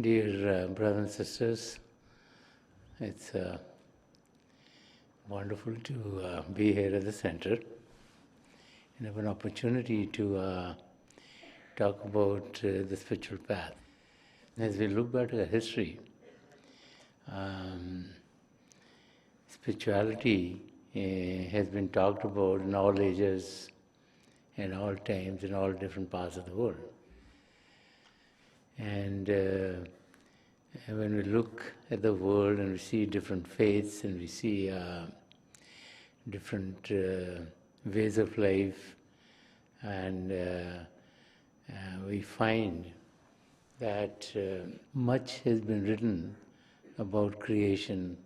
Dear brothers and sisters, it's wonderful to be here at the center and have an opportunity to talk about the spiritual path. As we look back at our history, spirituality has been talked about in all ages, in all times, in all different parts of the world. And when we look at the world and we see different faiths and we see different ways of life, and we find that much has been written about creation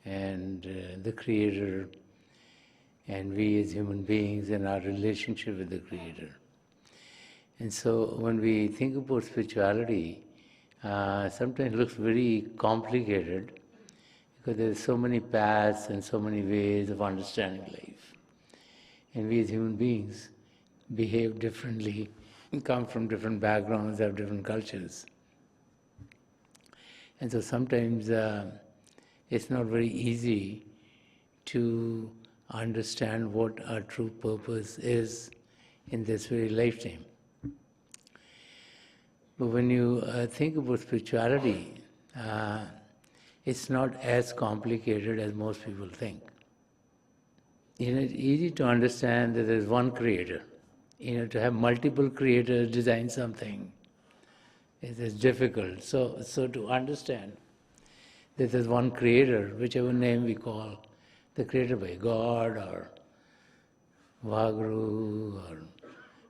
and the Creator and we as human beings and our relationship with the Creator. And so when we think about spirituality, sometimes it looks very complicated because there are so many paths and so many ways of understanding life. And we as human beings behave differently, come from different backgrounds, have different cultures. And so sometimes it's not very easy to understand what our true purpose is in this very lifetime. But when you think about spirituality, it's not as complicated as most people think. It's easy to understand that there's one creator. To have multiple creators design something is difficult. So to understand that there's one creator, whichever name we call the creator by God or Vahguru or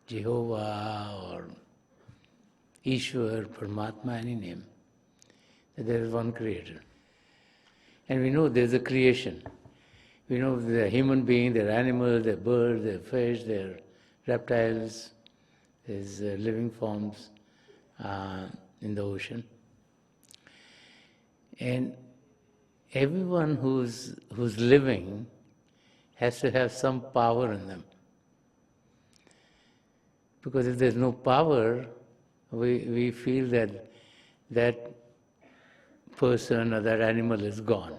Jehovah or Ishwar, Paramatma, any name, that there is one creator. And we know there's a creation. We know there are human beings, there are animals, there are birds, there are fish, there are reptiles, there's living forms in the ocean. And everyone who's living has to have some power in them. Because if there's no power, we feel that that person or that animal is gone.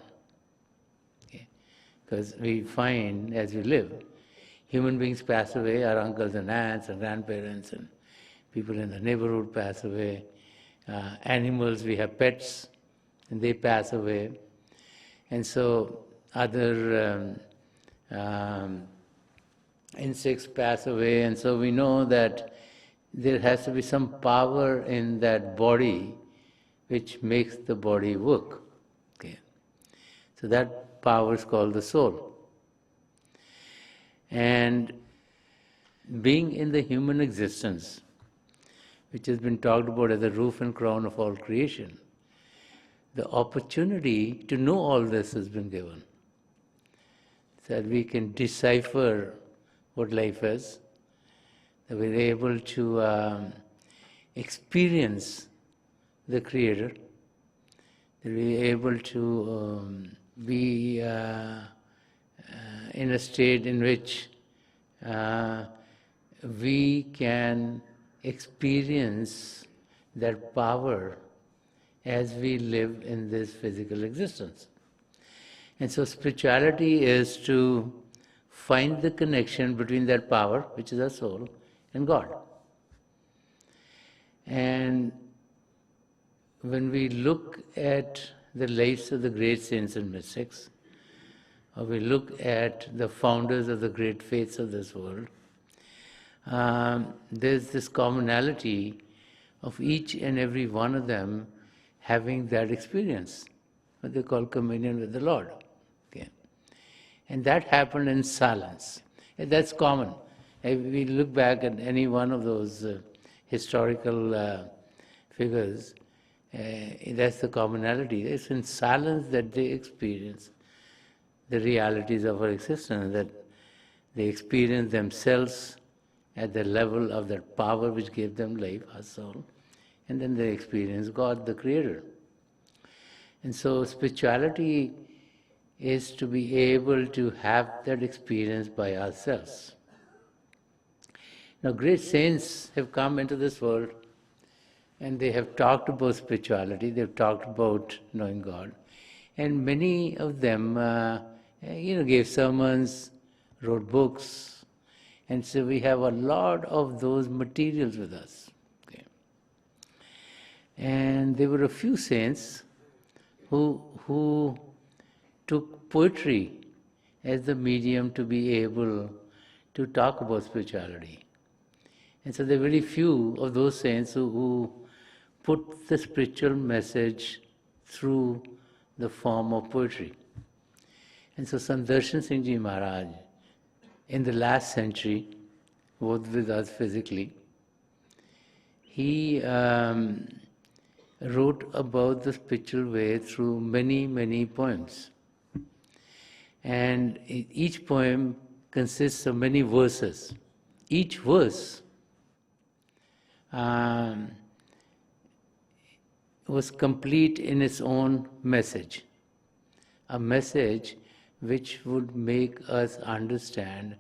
Okay? Because we find, as we live, human beings pass away, our uncles and aunts and grandparents and people in the neighborhood pass away. Animals, we have pets, and they pass away. And so other insects pass away, and so we know that there has to be some power in that body which makes the body work. Okay. So that power is called the soul. And being in the human existence, which has been talked about as the roof and crown of all creation, the opportunity to know all this has been given. So that we can decipher what life is, that we're able to experience the Creator, that we're able to be in a state in which we can experience that power as we live in this physical existence. And so spirituality is to find the connection between that power, which is our soul, and God. And when we look at the lives of the great saints and mystics, or we look at the founders of the great faiths of this world, there's this commonality of each and every one of them having that experience, what they call communion with the Lord. Okay. And that happened in silence. And that's common. If we look back at any one of those historical figures, that's the commonality. It's in silence that they experience the realities of our existence, that they experience themselves at the level of that power which gave them life, our soul, and then they experience God, the Creator. And so spirituality is to be able to have that experience by ourselves. Now great saints have come into this world and they have talked about spirituality, they've talked about knowing God, and many of them gave sermons, wrote books, and so we have a lot of those materials with us. Okay. And there were a few saints who took poetry as the medium to be able to talk about spirituality. And so there are very few of those saints who put the spiritual message through the form of poetry. And so Sant Rajinder Singh Ji Maharaj, in the last century, was with us physically. He wrote about the spiritual way through many, many poems. And each poem consists of many verses. Each verse was complete in its own message, a message which would make us understand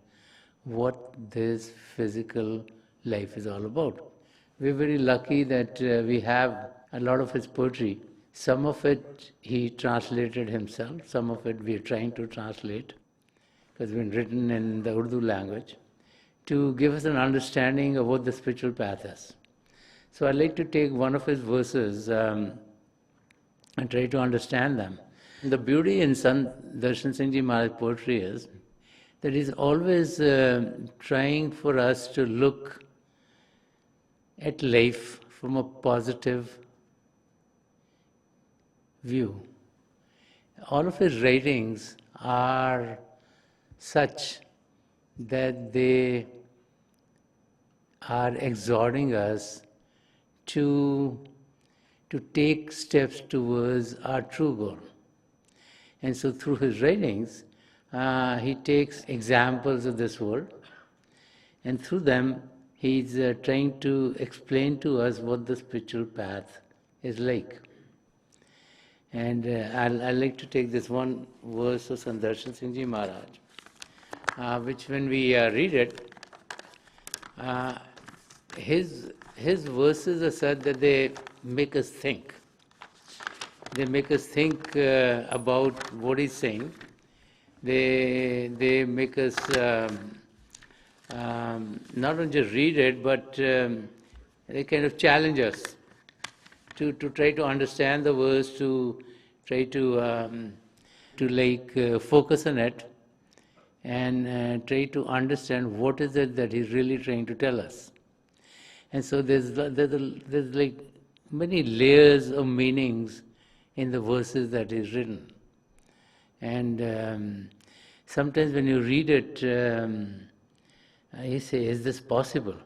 what this physical life is all about. We're very lucky that we have a lot of his poetry. Some of it he translated himself, some of it we are trying to translate, because it's been written in the Urdu language, to give us an understanding of what the spiritual path is. So I'd like to take one of his verses and try to understand them. The beauty in Sant Rajinder Singh Ji Maharaj's poetry is that he's always trying for us to look at life from a positive view. All of his writings are such that they are exhorting us to take steps towards our true goal. And so through his writings, he takes examples of this world, and through them he's trying to explain to us what the spiritual path is like. And I'd like to take this one verse of Sant Rajinder Singh Ji Maharaj, which when we read it, his verses are such that they make us think. They make us think about what he's saying. They make us not only just read it, but they kind of challenge us to try to understand the verse, to try to focus on it and try to understand what is it that he's really trying to tell us. And so there's like many layers of meanings in the verses that is written. And sometimes when you read it, you say, is this possible?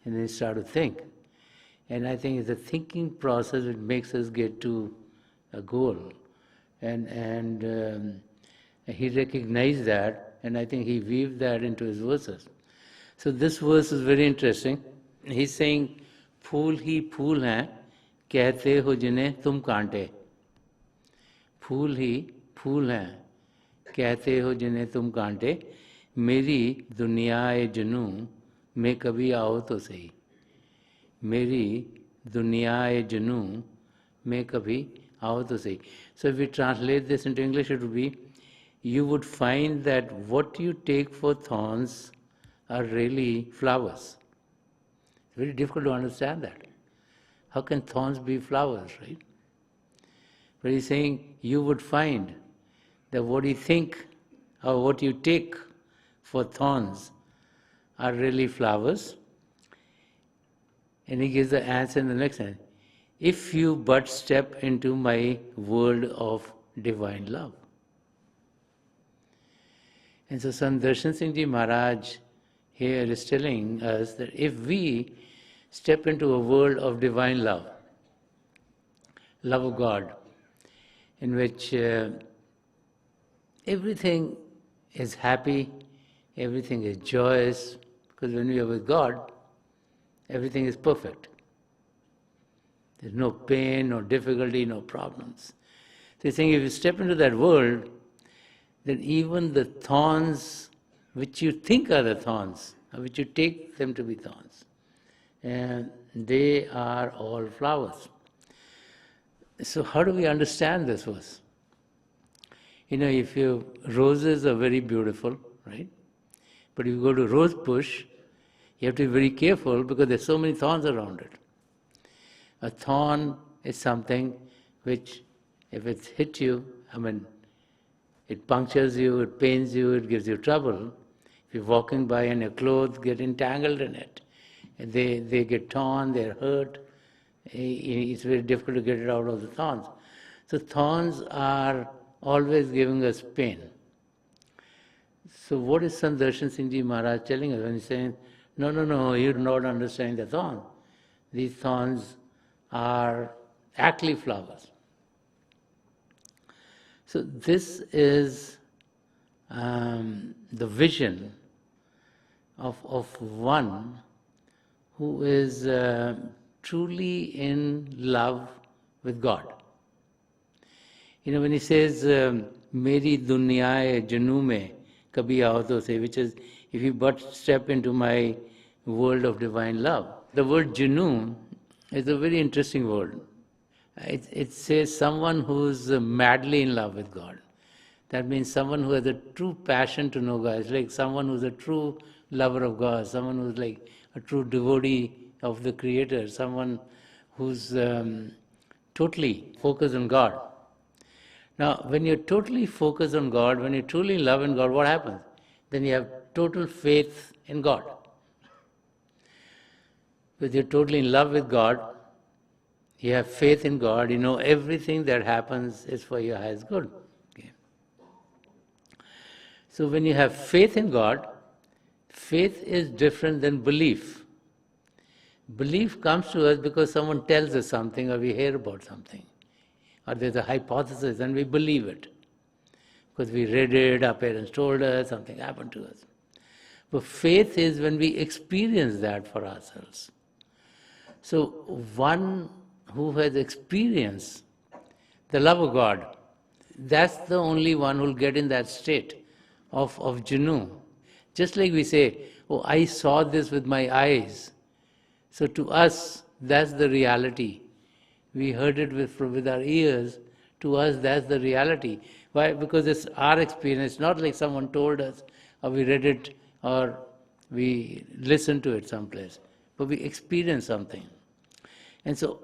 And then you start to think. And I think it's the thinking process which makes us get to a goal. And he recognized that, and I think he weaved that into his verses. So this verse is very interesting. He's saying, फूल ही फूल हैं, कहते हो जिन्हें तुम कांटे. फूल ही फूल हैं, कहते हो जिन्हें तुम कांटे. मेरी दुनियाए जुनू में कभी आओ तो सही. मेरी दुनियाए जुनू में कभी आओ तो सही. So if we translate this into English, it would be, you would find that what you take for thorns are really flowers. It's very difficult to understand that. How can thorns be flowers, right? But he's saying you would find that what you think or what you take for thorns are really flowers. And he gives the answer in the next sentence. If you but step into my world of divine love. And so Sant Rajinder Singh Ji Maharaj here is telling us that if we step into a world of divine love, love of God, in which everything is happy, everything is joyous, because when we are with God, everything is perfect. There's no pain, no difficulty, no problems. So he's saying if you step into that world, then even the thorns which you think are the thorns, or which you take them to be thorns, they are all flowers. So how do we understand this verse? Roses are very beautiful, right? But if you go to rose bush, you have to be very careful because there's so many thorns around it. A thorn is something which, if it's hit you, it punctures you, it pains you, it gives you trouble. If you're walking by and your clothes get entangled in it, and they get torn, they're hurt, it's very difficult to get it out of the thorns. So thorns are always giving us pain. So what is Sant Rajinder Singh Ji Maharaj telling us when he's saying, no, you're not understanding the thorn. These thorns are actually flowers. So this is the vision of one who is truly in love with God. When he says, Meri duniya janu mein kabhi aao to se, which is, if you but step into my world of divine love. The word janu is a very interesting word. It says someone who's madly in love with God. That means someone who has a true passion to know God. It's like someone who's a true lover of God, someone who's like a true devotee of the Creator, someone who's totally focused on God. Now, when you're totally focused on God, when you're truly in love in God, what happens? Then you have total faith in God. Because you're totally in love with God, you have faith in God, you know everything that happens is for your highest good. Okay. So when you have faith in God, faith is different than belief. Belief comes to us because someone tells us something or we hear about something. Or there's a hypothesis and we believe it. Because we read it, our parents told us, something happened to us. But faith is when we experience that for ourselves. So one who has experienced the love of God, that's the only one who will get in that state of Janu. Just like we say, oh, I saw this with my eyes. So to us, that's the reality. We heard it with our ears. To us, that's the reality. Why? Because it's our experience, not like someone told us, or we read it, or we listened to it someplace. But we experience something. And so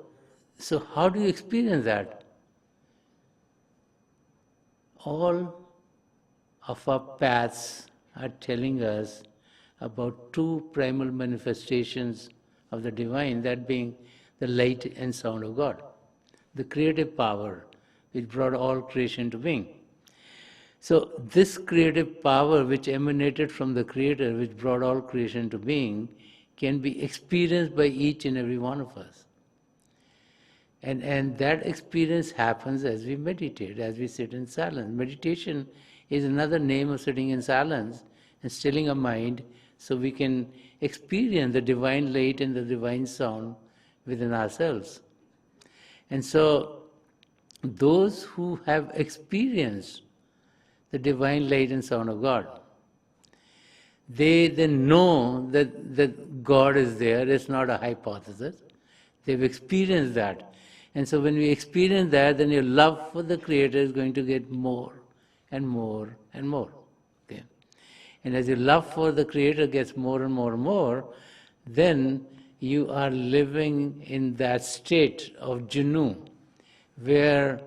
how do you experience that? All of our paths are telling us about two primal manifestations of the divine, that being the light and sound of God, the creative power which brought all creation to being. So this creative power which emanated from the Creator, which brought all creation to being, can be experienced by each and every one of us. And that experience happens as we meditate, as we sit in silence. Meditation is another name of sitting in silence and stilling our mind so we can experience the divine light and the divine sound within ourselves. And so those who have experienced the divine light and sound of God, they then know that God is there. It's not a hypothesis. They've experienced that. And so when we experience that, then your love for the Creator is going to get more and more and more. Okay? And as your love for the Creator gets more and more and more, then you are living in that state of Janu, where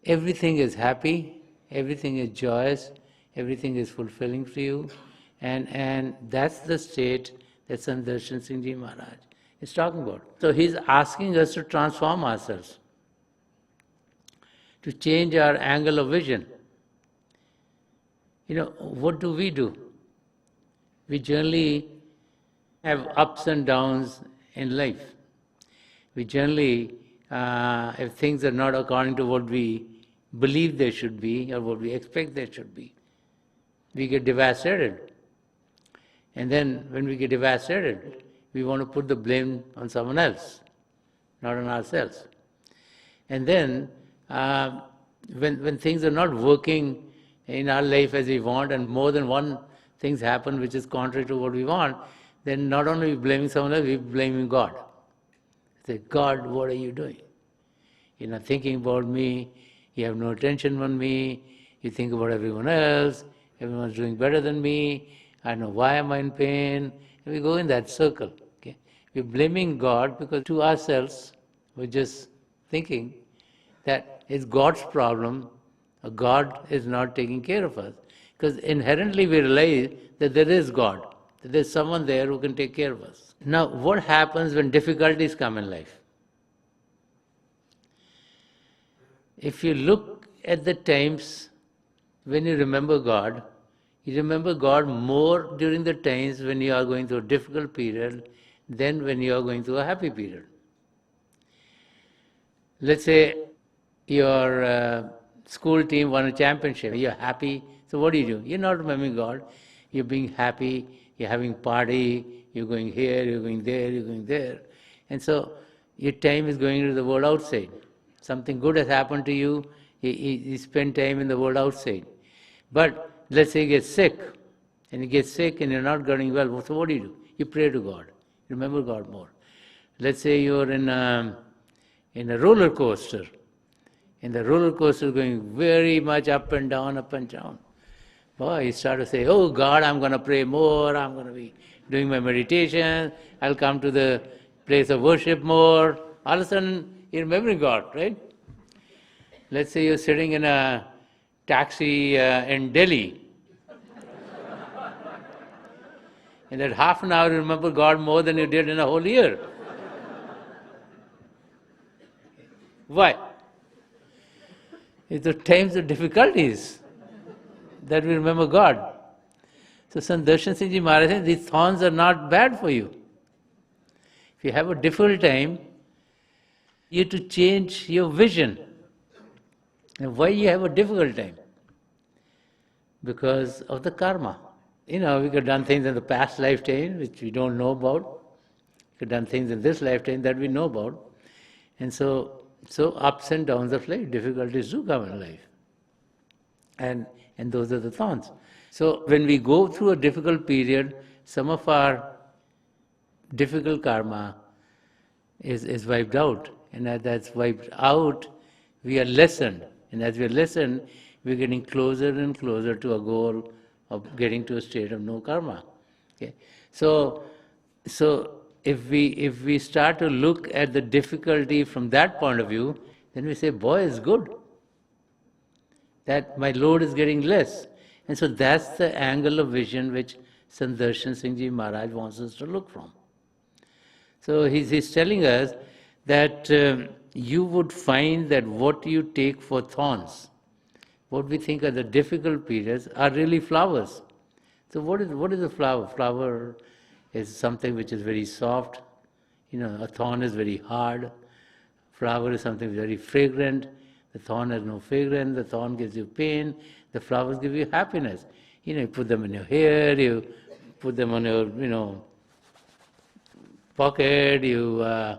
everything is happy, everything is joyous, everything is fulfilling for you, and that's the state that Sant Rajinder Singh Ji Maharaj is talking about. So he's asking us to transform ourselves, to change our angle of vision. What do? We generally have ups and downs in life. We generally, if things are not according to what we believe they should be or what we expect they should be, we get devastated. And then when we get devastated, we want to put the blame on someone else, not on ourselves. And then when things are not working in our life as we want, and more than one things happen which is contrary to what we want, then not only are we blaming someone else, we're blaming God. Say, God, what are you doing? You're not thinking about me, you have no attention on me, you think about everyone else, everyone's doing better than me, I don't know why am I in pain. And we go in that circle. Okay? We're blaming God because to ourselves we're just thinking that it's God's problem, or God is not taking care of us. Because inherently we realize that there is God, that there's someone there who can take care of us. Now, what happens when difficulties come in life? If you look at the times when you remember God, you remember God more during the times when you are going through a difficult period than when you are going through a happy period. Let's say your school team won a championship, you're happy, so what do? You're not remembering God, you're being happy, you're having party, you're going here, you're going there, you're going there. And so your time is going into the world outside. Something good has happened to you, you spend time in the world outside. But let's say you get sick, and you get sick and you're not getting well, so what do? You pray to God, remember God more. Let's say you're in a roller coaster, and the roller coaster is going very much up and down, up and down. Boy, you start to say, oh God, I'm going to pray more, I'm going to be doing my meditation, I'll come to the place of worship more. All of a sudden, you're remembering God, right? Let's say you're sitting in a taxi in Delhi, and that half an hour you remember God more than you did in a whole year. Why? It's the times of difficulties that we remember God. So Sant Darshan Singh Ji Maharaj said, these thorns are not bad for you. If you have a difficult time, you have to change your vision. And why you have a difficult time? Because of the karma. We could have done things in the past lifetime which we don't know about. We could have done things in this lifetime that we know about. And so ups and downs of life, difficulties do come in life. And those are the thorns. So when we go through a difficult period, some of our difficult karma is wiped out. And as that's wiped out, we are lessened. And as we are lessened, we're getting closer and closer to a goal of getting to a state of no karma. Okay? So if we start to look at the difficulty from that point of view, then we say, boy, it's good that my load is getting less. And so that's the angle of vision which Sant Darshan Singh Ji Maharaj wants us to look from. So he's telling us that you would find that what you take for thorns, what we think are the difficult periods, are really flowers. So what is a flower? Flower is something which is very soft. A thorn is very hard. Flower is something very fragrant. The thorn has no fragrance. The thorn gives you pain. The flowers give you happiness. You put them in your hair. You put them on your, pocket. You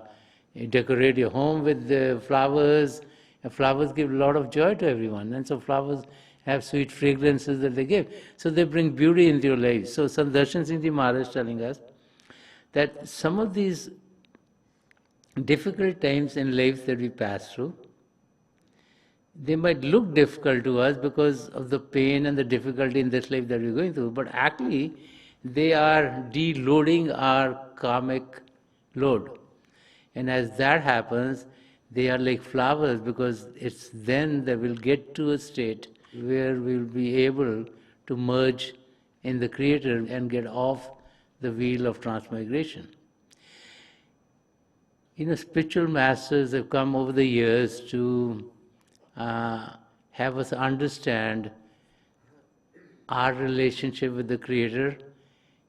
decorate your home with the flowers. And flowers give a lot of joy to everyone. And so flowers have sweet fragrances that they give. So they bring beauty into your life. So Sant Darshan Singh Ji Maharaj is telling us that some of these difficult times in life that we pass through, they might look difficult to us because of the pain and the difficulty in this life that we're going through, but actually they are deloading our karmic load. And as that happens, they are like flowers, because it's then that we'll get to a state where we'll be able to merge in the Creator and get off the wheel of transmigration. Spiritual masters have come over the years to have us understand our relationship with the Creator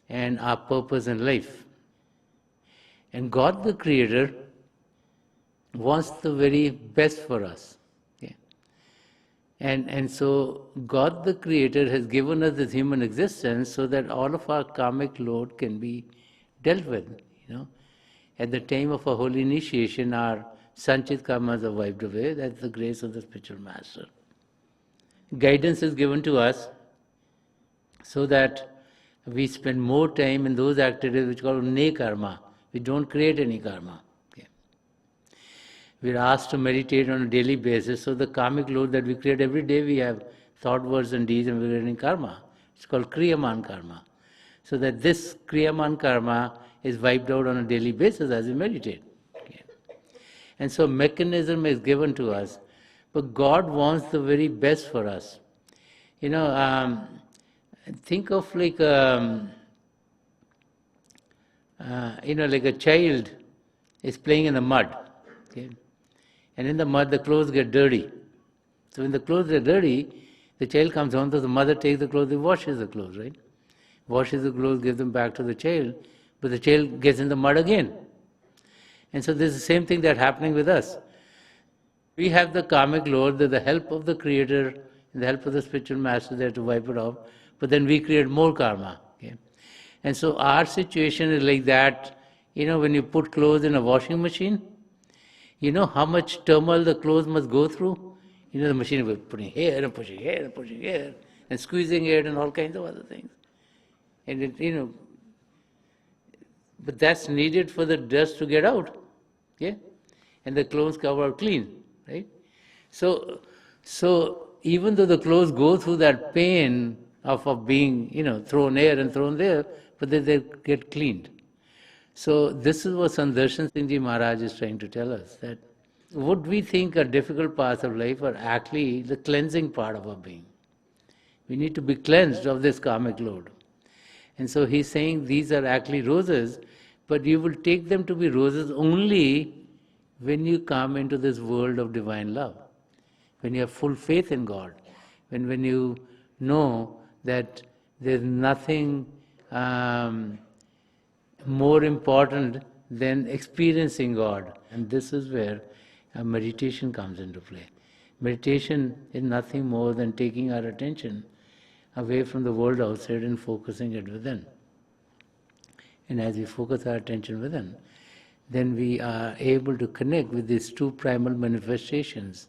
and our purpose in life. And God the Creator wants the very best for us. Okay? And so God the Creator has given us this human existence so that all of our karmic load can be dealt with. At the time of a holy initiation, our sanchit karmas are wiped away. That's the grace of the spiritual master. Guidance is given to us so that we spend more time in those activities which are called ne karma. We don't create any karma. Okay. we're asked to meditate on a daily basis. So the karmic load that we create every day, we have thought, words, and deeds, and we're getting karma. It's called Kriyaman karma. So that this Kriyaman karma is wiped out on a daily basis as we meditate. Okay. And so mechanism is given to us, but God wants the very best for us. Think of like like a child is playing in the mud, okay? And in the mud the clothes get dirty. So when the clothes are dirty, the child comes home, so the mother takes the clothes, washes the clothes, right? Washes the clothes, gives them back to the child, but the child gets in the mud again. And so this is the same thing that's happening with us. We have the karmic load, the help of the Creator, and the help of the spiritual master there to wipe it off, but then we create more karma. Okay? And so our situation is like that, when you put clothes in a washing machine, you know how much turmoil the clothes must go through? The machine will putting here and pushing here and pushing here and squeezing it and all kinds of other things. And but that's needed for the dust to get out. Yeah? And the clothes come out clean, right? So even though the clothes go through that pain of being, thrown here and thrown there, but they get cleaned. So this is what Sant Rajinder Singh Ji Maharaj is trying to tell us, that what we think are difficult parts of life are actually the cleansing part of our being. We need to be cleansed of this karmic load. And so he's saying these are actually roses, but you will take them to be roses only when you come into this world of divine love, when you have full faith in God, when you know that there's nothing more important than experiencing God. And this is where meditation comes into play. Meditation is nothing more than taking our attention away from the world outside and focusing it within. And as we focus our attention within, then we are able to connect with these two primal manifestations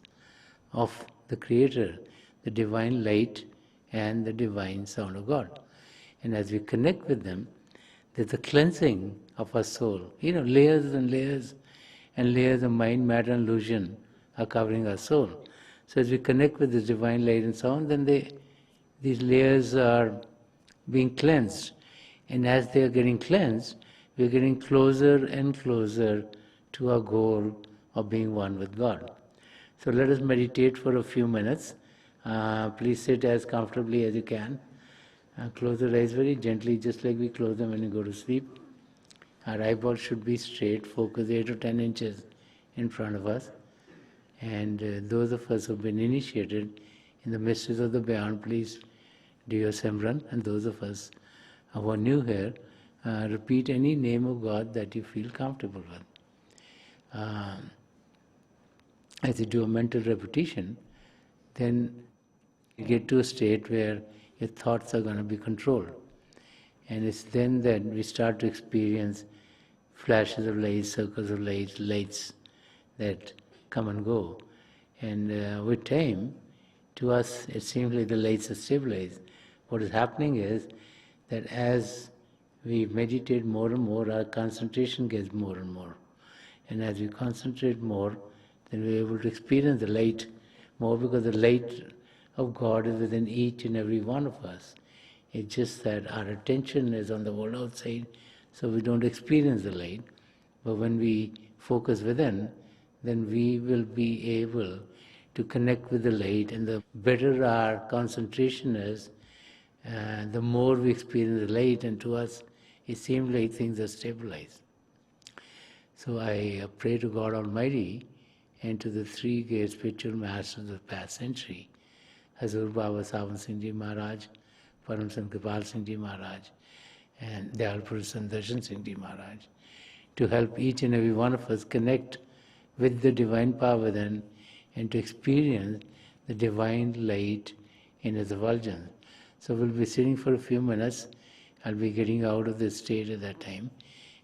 of the Creator, the divine light and the divine sound of God. And as we connect with them, there's a cleansing of our soul. Layers and layers and layers of mind, matter, and illusion are covering our soul. So as we connect with this divine light and sound, then these layers are being cleansed. And as they are getting cleansed, we're getting closer and closer to our goal of being one with God. So let us meditate for a few minutes. Please sit as comfortably as you can. Close the eyes very gently, just like we close them when you go to sleep. Our eyeballs should be straight, focus 8 to 10 inches in front of us. And those of us who have been initiated in the mysteries of the beyond, please do your Simran. And those of us who are new here, repeat any name of God that you feel comfortable with. As you do a mental repetition, then you get to a state where your thoughts are going to be controlled. And it's then that we start to experience flashes of light, circles of light, lights that come and go. And with time, to us, it seems like the lights are stabilized. What is happening is that as we meditate more and more, our concentration gets more and more. And as we concentrate more, then we're able to experience the light more, because the light of God is within each and every one of us. It's just that our attention is on the world outside, so we don't experience the light. But when we focus within, then we will be able to connect with the light, and the better our concentration is, the more we experience the light, and to us it seems like things are stabilized. So I pray to God Almighty and to the three great spiritual masters of the past century, Hazur Baba Sawan Singh Ji Maharaj, Param Sant Kripal Singh Ji Maharaj, and Dayal Purush Sant Darshan Singh Ji Maharaj, to help each and every one of us connect with the divine power within and to experience the divine light in His effulgence. So we'll be sitting for a few minutes. I'll be getting out of this state at that time,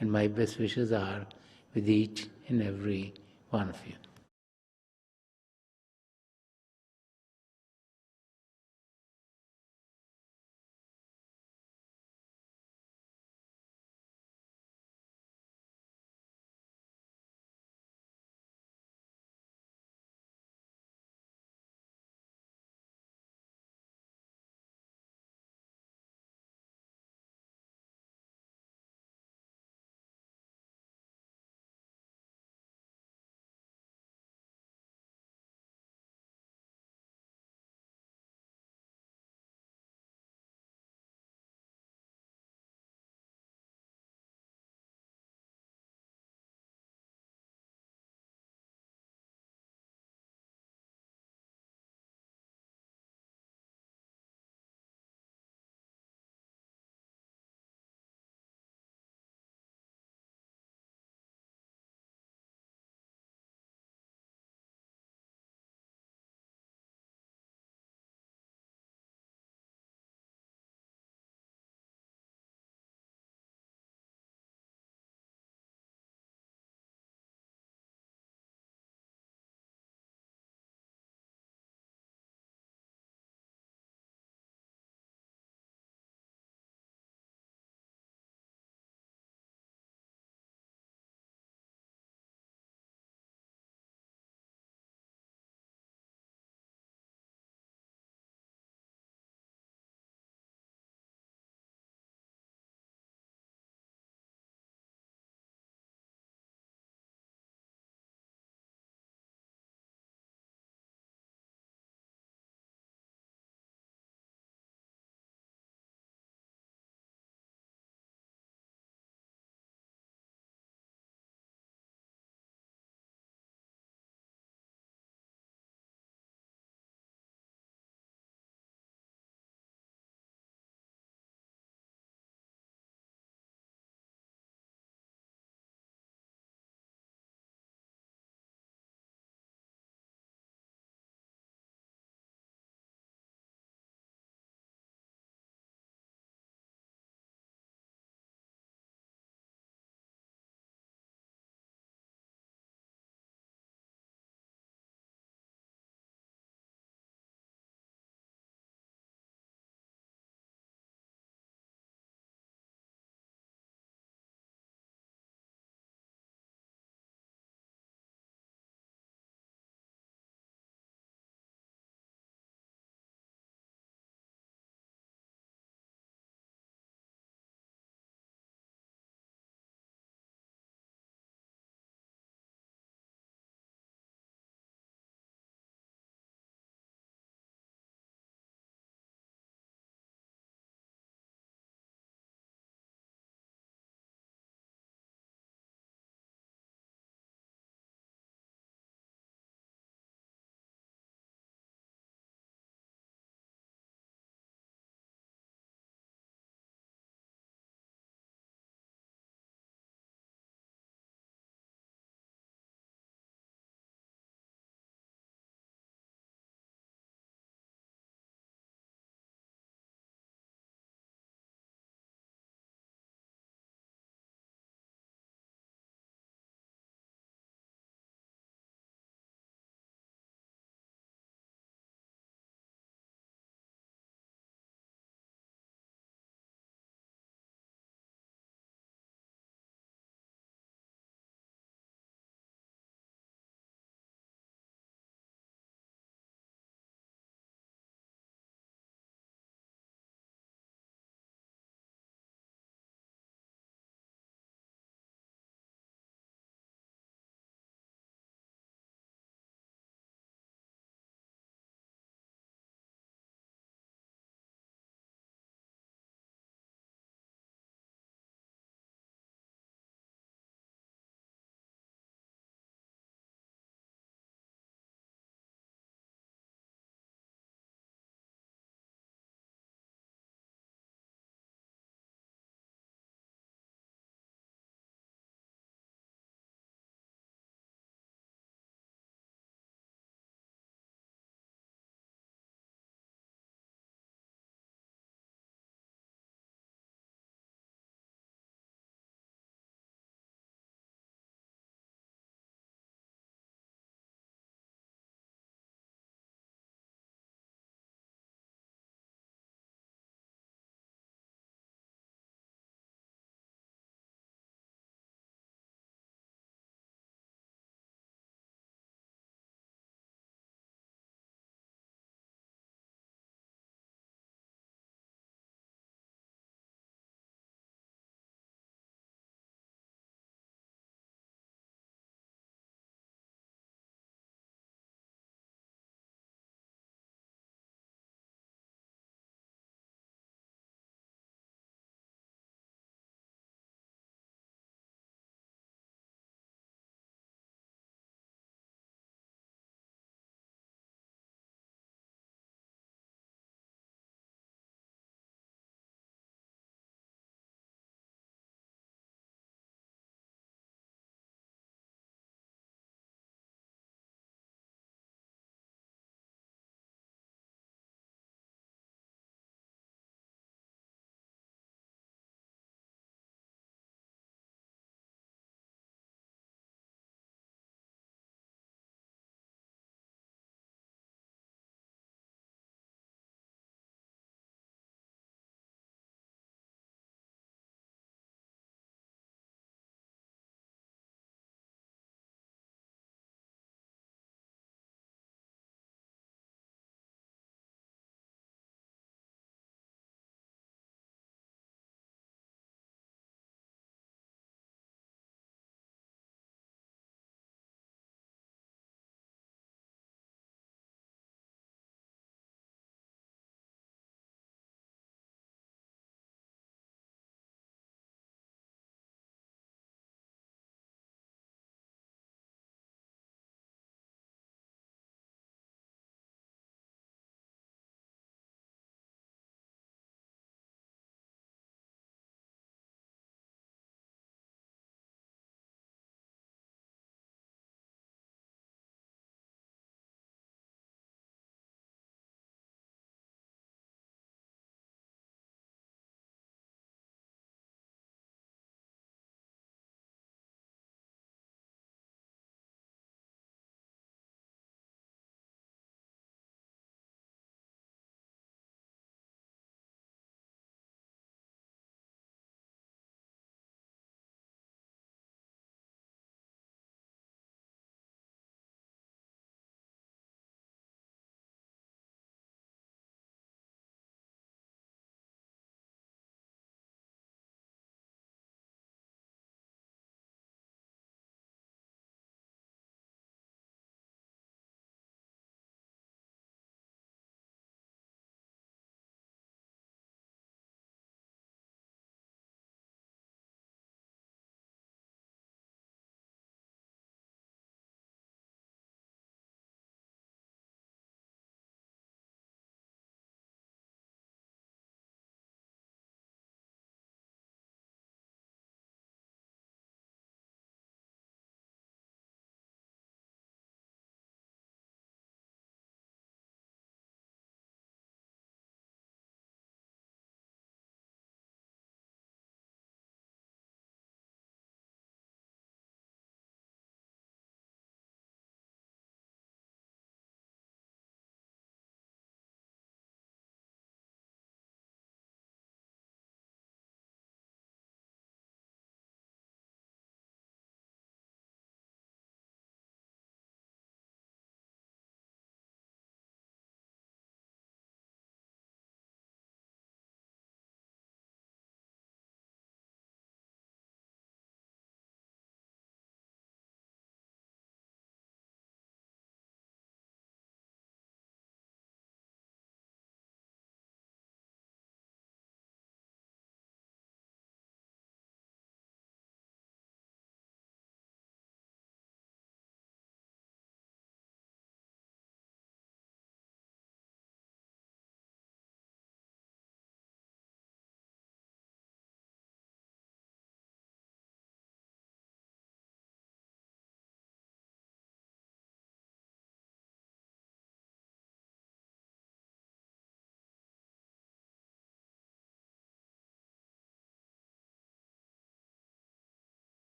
and my best wishes are with each and every one of you.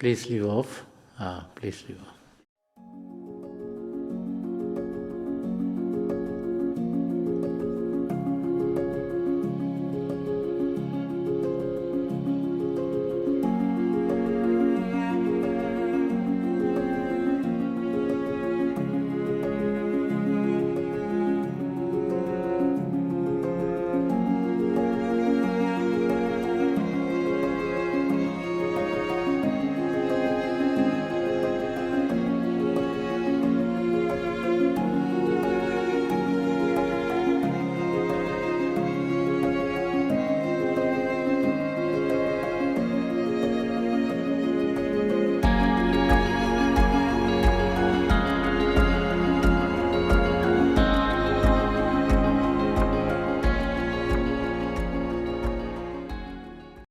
Please leave off. Please leave off.